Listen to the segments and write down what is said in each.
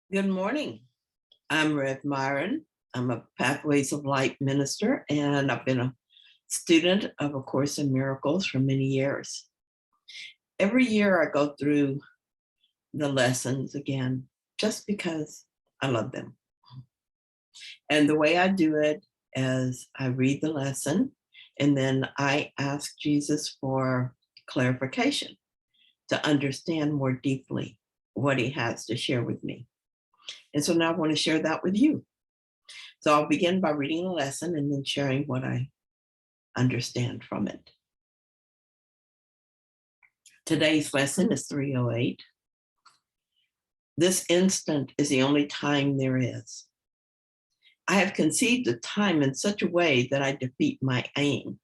Good morning. I'm Rev Myron. I'm a Pathways of Light minister, and I've been a student of A Course in Miracles for many years. Every year I go through the lessons again, just because I love them. And the way I do it is I read the lesson, and then I ask Jesus for clarification to understand more deeply what he has to share with me. And so now I want to share that with you. So I'll begin by reading the lesson and then sharing what I understand from it. Today's lesson is 308. This instant is the only time there is. I have conceived of time in such a way that I defeat my aim.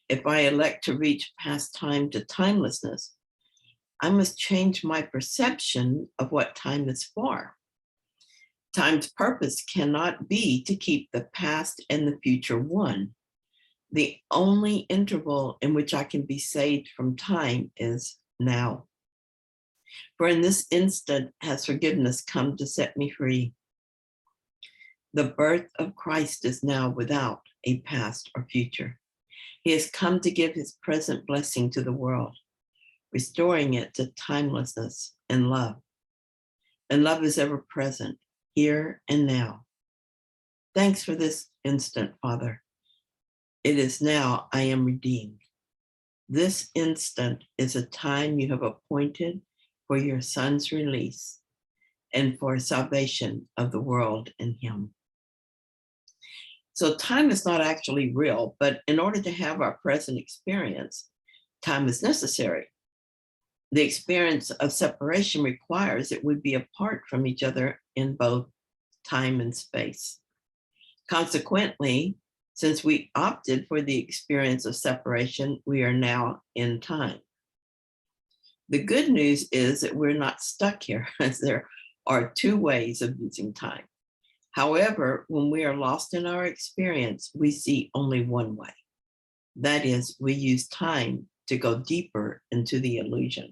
If I elect to reach past time to timelessness, I must change my perception of what time is for. Time's purpose cannot be to keep the past and the future one. The only interval in which I can be saved from time is now. For in this instant has forgiveness come to set me free. The birth of Christ is now without a past or future. He has come to give his present blessing to the world, restoring it to timelessness and love. And love is ever present, here and now. Thanks for this instant, Father. It is now I am redeemed. This instant is a time you have appointed for your Son's release and for salvation of the world in him. So time is not actually real, but in order to have our present experience, time is necessary. The experience of separation requires that we be apart from each other in both time and space. Consequently, since we opted for the experience of separation, we are now in time. The good news is that we're not stuck here, as there are two ways of using time. However, when we are lost in our experience, we see only one way. That is, we use time to go deeper into the illusion.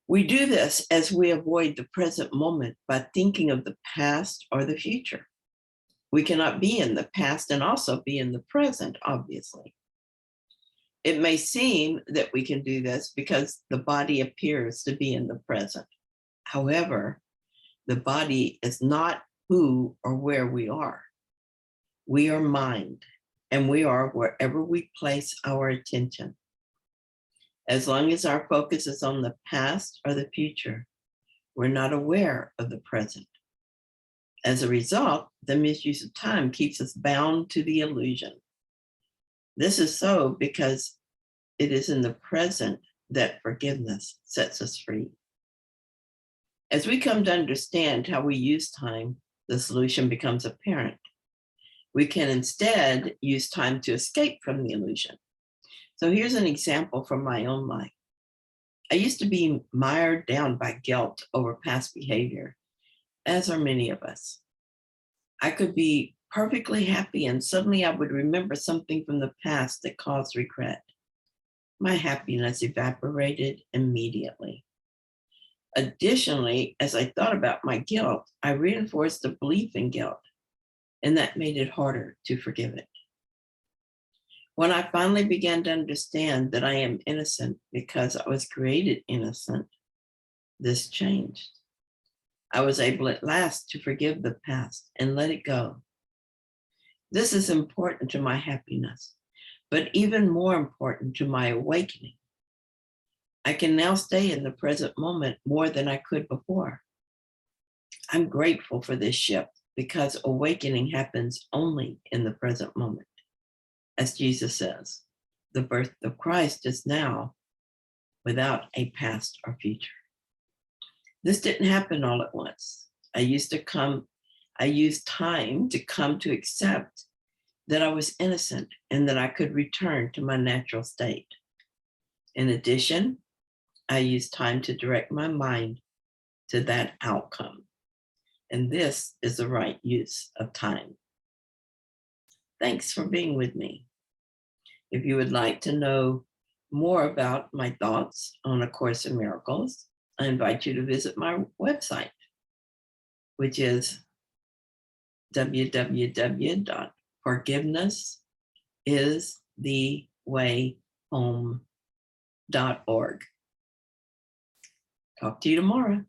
We do this as we avoid the present moment by thinking of the past or the future. We cannot be in the past and also be in the present, obviously. It may seem that we can do this because the body appears to be in the present. However, the body is not who or where we are. We are mind, and we are wherever we place our attention. As long as our focus is on the past or the future, we're not aware of the present. As a result, the misuse of time keeps us bound to the illusion. This is so because it is in the present that forgiveness sets us free. As we come to understand how we use time, the solution becomes apparent. We can instead use time to escape from the illusion. So here's an example from my own life. I used to be mired down by guilt over past behavior, as are many of us. I could be perfectly happy and suddenly I would remember something from the past that caused regret. My happiness evaporated immediately. Additionally, as I thought about my guilt, I reinforced the belief in guilt, and that made it harder to forgive it. When I finally began to understand that I am innocent because I was created innocent, this changed. I was able at last to forgive the past and let it go. This is important to my happiness, but even more important to my awakening. I can now stay in the present moment more than I could before. I'm grateful for this shift because awakening happens only in the present moment. As Jesus says, the birth of Christ is now without a past or future. This didn't happen all at once. I used time to come to accept that I was innocent and that I could return to my natural state. In addition, I used time to direct my mind to that outcome. And this is the right use of time. Thanks for being with me. If you would like to know more about my thoughts on A Course in Miracles, I invite you to visit my website, which is www.forgivenessisthewayhome.org. Talk to you tomorrow.